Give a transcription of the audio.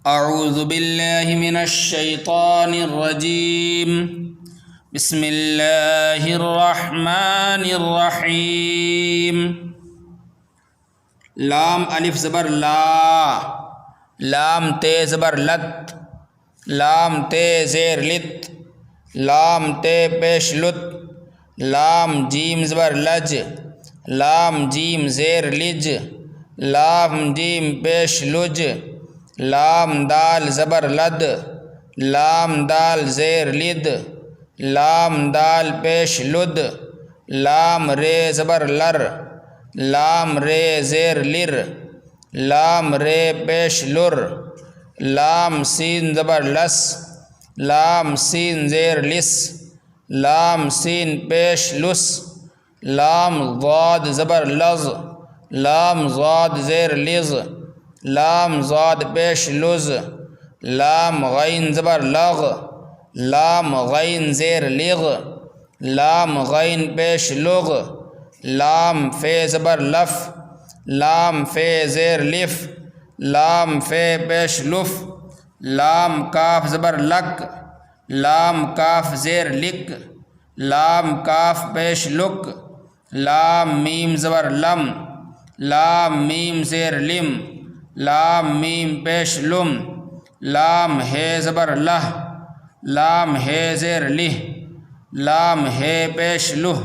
اعوذ باللہ من الشیطان الرجیم بسم اللہ الرحمن الرحیم لام الف زبر لا، لام تے زبر لت، لام تے زیر لت، لام تے پیش لت، لام جیم زبر لج، لام جیم زیر لج، لام جیم پیش لج، لام دال زبر لد، لام دال زیر لد، لام دال پیش لد، لام رے زبر لر، لام رے زیر لر، لام رے پیش لر، لام سین زبر لس، لام سین زیر لس، لام سین پیش لس، لام ضاد زبر لز، لام ضاد زیر لز، لام ضاد پیش لز، لام غین زبر لغ، لام غین زیر لغ، لام غین پیش لغ، لام فے زبر لف، لام فے زیر لف، لام فے پیش لف، لام کاف زبر لک، لام کاف زیر لک، لام کاف پیش لک، لام میم زبر لم، لام میم زیر لم، لام میم پیش لم، لام ہے زبر لہ، لام ہے زیر لہ، لام ہے پیش لہ،